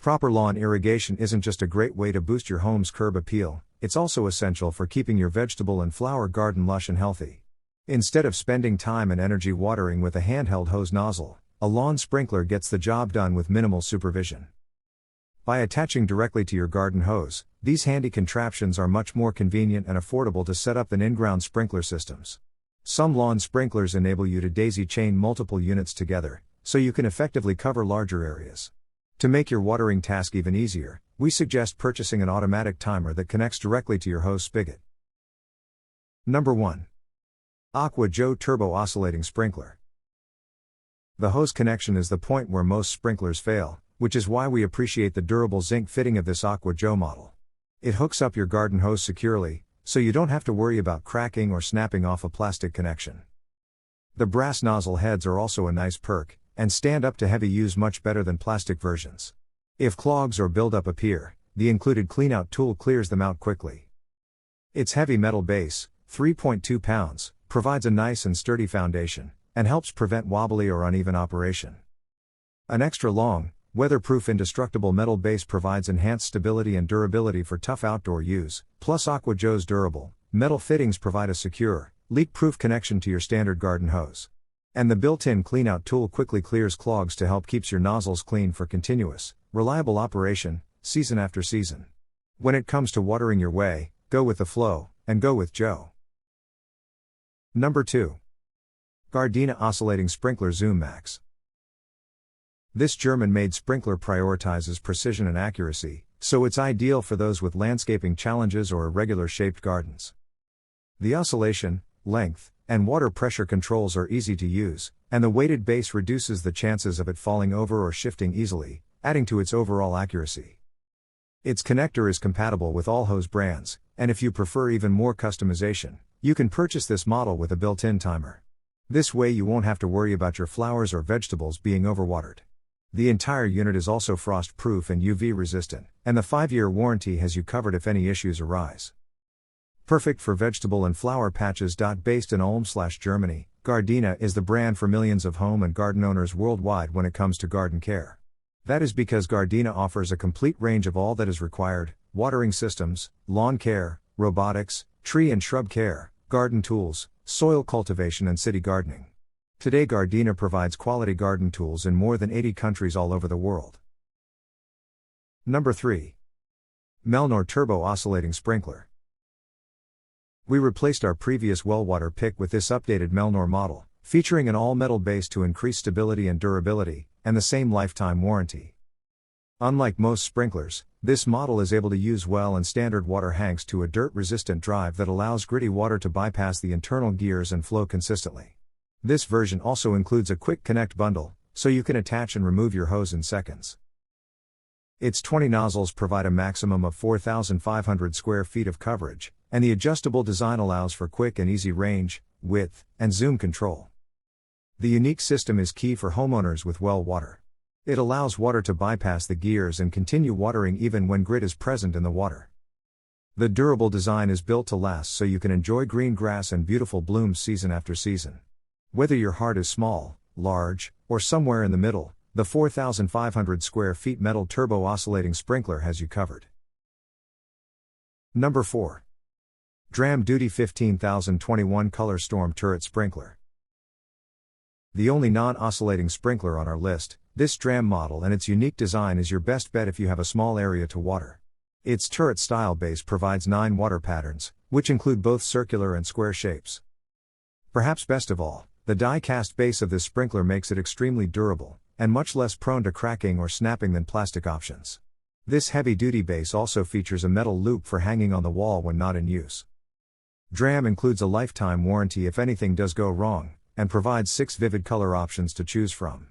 Proper lawn irrigation isn't just a great way to boost your home's curb appeal, it's also essential for keeping your vegetable and flower garden lush and healthy. Instead of spending time and energy watering with a handheld hose nozzle, a lawn sprinkler gets the job done with minimal supervision. By attaching directly to your garden hose, these handy contraptions are much more convenient and affordable to set up than in-ground sprinkler systems. Some lawn sprinklers enable you to daisy chain multiple units together, so you can effectively cover larger areas. To make your watering task even easier, we suggest purchasing an automatic timer that connects directly to your hose spigot. Number 1. Aqua Joe Turbo Oscillating Sprinkler. The hose connection is the point where most sprinklers fail, which is why we appreciate the durable zinc fitting of this Aqua Joe model. It hooks up your garden hose securely, so you don't have to worry about cracking or snapping off a plastic connection. The brass nozzle heads are also a nice perk, and stand up to heavy use much better than plastic versions. If clogs or buildup appear, the included cleanout tool clears them out quickly. Its heavy metal base, 3.2 pounds, provides a nice and sturdy foundation, and helps prevent wobbly or uneven operation. An extra long, weatherproof indestructible metal base provides enhanced stability and durability for tough outdoor use, plus Aqua Joe's durable, metal fittings provide a secure, leak-proof connection to your standard garden hose. And the built-in cleanout tool quickly clears clogs to help keeps your nozzles clean for continuous, reliable operation, season after season. When it comes to watering your way, go with the flow, and go with Joe. Number 2. Gardena Oscillating Sprinkler Zoom Max. This German-made sprinkler prioritizes precision and accuracy, so it's ideal for those with landscaping challenges or irregular-shaped gardens. The oscillation, length, and water pressure controls are easy to use, and the weighted base reduces the chances of it falling over or shifting easily, adding to its overall accuracy. Its connector is compatible with all hose brands, and if you prefer even more customization, you can purchase this model with a built-in timer. This way you won't have to worry about your flowers or vegetables being overwatered. The entire unit is also frost-proof and UV resistant, and the 5-year warranty has you covered if any issues arise. Perfect for vegetable and flower patches. Based in Ulm/Germany, Gardena is the brand for millions of home and garden owners worldwide when it comes to garden care. That is because Gardena offers a complete range of all that is required: watering systems, lawn care, robotics, tree and shrub care, garden tools, soil cultivation and city gardening. Today Gardena provides quality garden tools in more than 80 countries all over the world. Number 3. Melnor Turbo Oscillating Sprinkler. We replaced our previous Wellwater pick with this updated Melnor model, featuring an all-metal base to increase stability and durability, and the same lifetime warranty. Unlike most sprinklers, this model is able to use well and standard water hanks to a dirt-resistant drive that allows gritty water to bypass the internal gears and flow consistently. This version also includes a quick connect bundle, so you can attach and remove your hose in seconds. Its 20 nozzles provide a maximum of 4,500 square feet of coverage, and the adjustable design allows for quick and easy range, width, and zoom control. The unique system is key for homeowners with well water. It allows water to bypass the gears and continue watering even when grit is present in the water. The durable design is built to last so you can enjoy green grass and beautiful blooms season after season. Whether your heart is small, large, or somewhere in the middle, the 4,500 square feet metal turbo oscillating sprinkler has you covered. Number 4. Dram Duty 15021 Color Storm Turret Sprinkler. The only non-oscillating sprinkler on our list, this Dram model and its unique design is your best bet if you have a small area to water. Its turret-style base provides 9 water patterns, which include both circular and square shapes. Perhaps best of all, the die-cast base of this sprinkler makes it extremely durable, and much less prone to cracking or snapping than plastic options. This heavy-duty base also features a metal loop for hanging on the wall when not in use. Dram includes a lifetime warranty if anything does go wrong, and provides 6 vivid color options to choose from.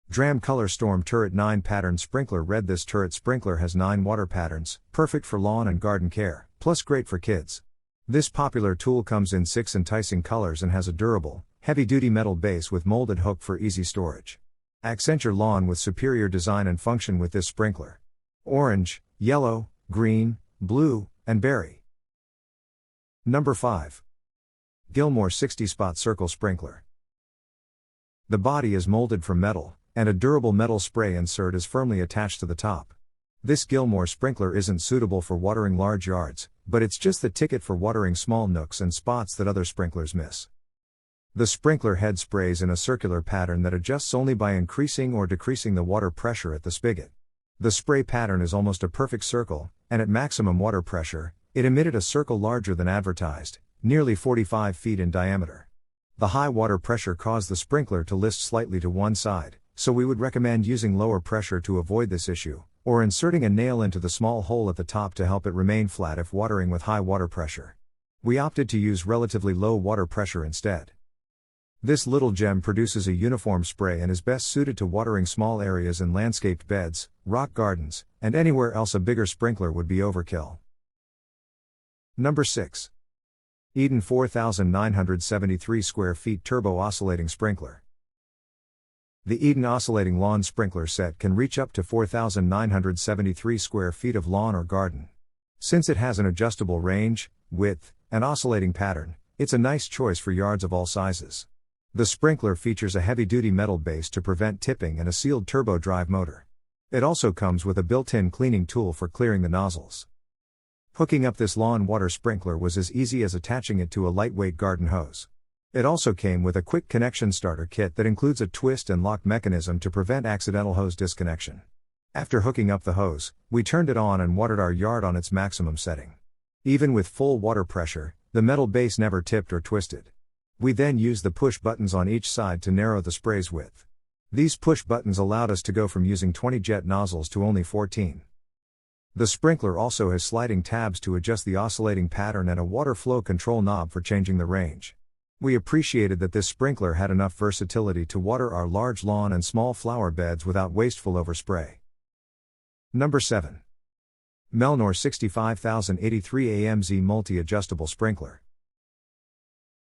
Dram Color Storm Turret 9 Pattern Sprinkler Red. This turret sprinkler has 9 water patterns, perfect for lawn and garden care, plus great for kids. This popular tool comes in 6 enticing colors and has a durable, heavy-duty metal base with molded hook for easy storage. Accent your lawn with superior design and function with this sprinkler. Orange, yellow, green, blue, and berry. Number 5. Gilmore 60 Spot Circle Sprinkler. The body is molded from metal, and a durable metal spray insert is firmly attached to the top. This Gilmore sprinkler isn't suitable for watering large yards, but it's just the ticket for watering small nooks and spots that other sprinklers miss. The sprinkler head sprays in a circular pattern that adjusts only by increasing or decreasing the water pressure at the spigot. The spray pattern is almost a perfect circle, and at maximum water pressure, it emitted a circle larger than advertised, nearly 45 feet in diameter. The high water pressure caused the sprinkler to list slightly to one side, so we would recommend using lower pressure to avoid this issue, or inserting a nail into the small hole at the top to help it remain flat if watering with high water pressure. We opted to use relatively low water pressure instead. This little gem produces a uniform spray and is best suited to watering small areas in landscaped beds, rock gardens, and anywhere else a bigger sprinkler would be overkill. Number 6. Eden 4973 square feet turbo oscillating sprinkler. The Eden oscillating lawn sprinkler set can reach up to 4,973 square feet of lawn or garden. Since it has an adjustable range, width, and oscillating pattern, it's a nice choice for yards of all sizes. The sprinkler features a heavy-duty metal base to prevent tipping and a sealed turbo drive motor. It also comes with a built-in cleaning tool for clearing the nozzles. Hooking up this lawn water sprinkler was as easy as attaching it to a lightweight garden hose. It also came with a quick connection starter kit that includes a twist and lock mechanism to prevent accidental hose disconnection. After hooking up the hose, we turned it on and watered our yard on its maximum setting. Even with full water pressure, the metal base never tipped or twisted. We then used the push buttons on each side to narrow the spray's width. These push buttons allowed us to go from using 20 jet nozzles to only 14. The sprinkler also has sliding tabs to adjust the oscillating pattern and a water flow control knob for changing the range. We appreciated that this sprinkler had enough versatility to water our large lawn and small flower beds without wasteful overspray. Number 7. Melnor 65083 AMZ Multi-Adjustable Sprinkler.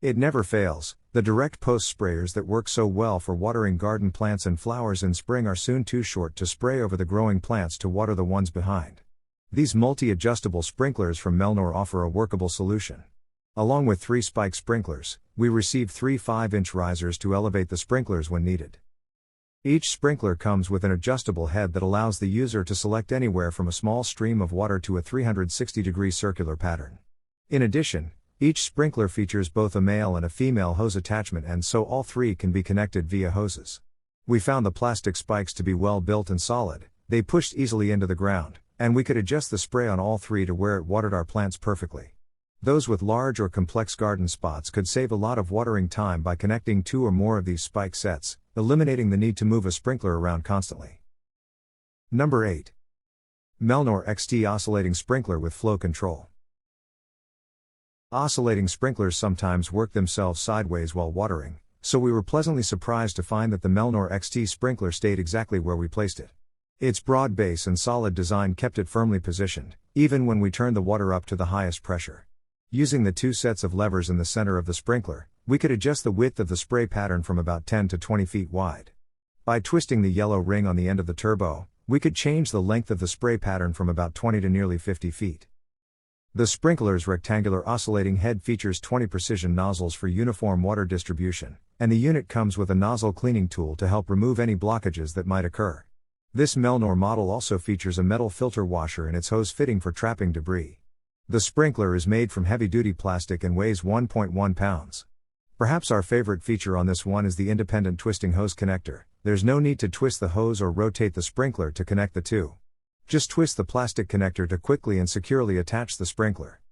It never fails, the direct post sprayers that work so well for watering garden plants and flowers in spring are soon too short to spray over the growing plants to water the ones behind. These multi-adjustable sprinklers from Melnor offer a workable solution. Along with 3 spike sprinklers, we receive 3 5-inch risers to elevate the sprinklers when needed. Each sprinkler comes with an adjustable head that allows the user to select anywhere from a small stream of water to a 360-degree circular pattern. In addition, each sprinkler features both a male and a female hose attachment, and so all 3 can be connected via hoses. We found the plastic spikes to be well built and solid, they pushed easily into the ground, and we could adjust the spray on all 3 to where it watered our plants perfectly. Those with large or complex garden spots could save a lot of watering time by connecting 2 or more of these spike sets, eliminating the need to move a sprinkler around constantly. Number 8. Melnor XT Oscillating Sprinkler with Flow Control. Oscillating sprinklers sometimes work themselves sideways while watering, so we were pleasantly surprised to find that the Melnor XT sprinkler stayed exactly where we placed it. Its broad base and solid design kept it firmly positioned, even when we turned the water up to the highest pressure. Using the 2 sets of levers in the center of the sprinkler, we could adjust the width of the spray pattern from about 10 to 20 feet wide. By twisting the yellow ring on the end of the turbo, we could change the length of the spray pattern from about 20 to nearly 50 feet. The sprinkler's rectangular oscillating head features 20 precision nozzles for uniform water distribution, and the unit comes with a nozzle cleaning tool to help remove any blockages that might occur. This Melnor model also features a metal filter washer in its hose fitting for trapping debris. The sprinkler is made from heavy-duty plastic and weighs 1.1 pounds. Perhaps our favorite feature on this one is the independent twisting hose connector. There's no need to twist the hose or rotate the sprinkler to connect the two. Just twist the plastic connector to quickly and securely attach the sprinkler.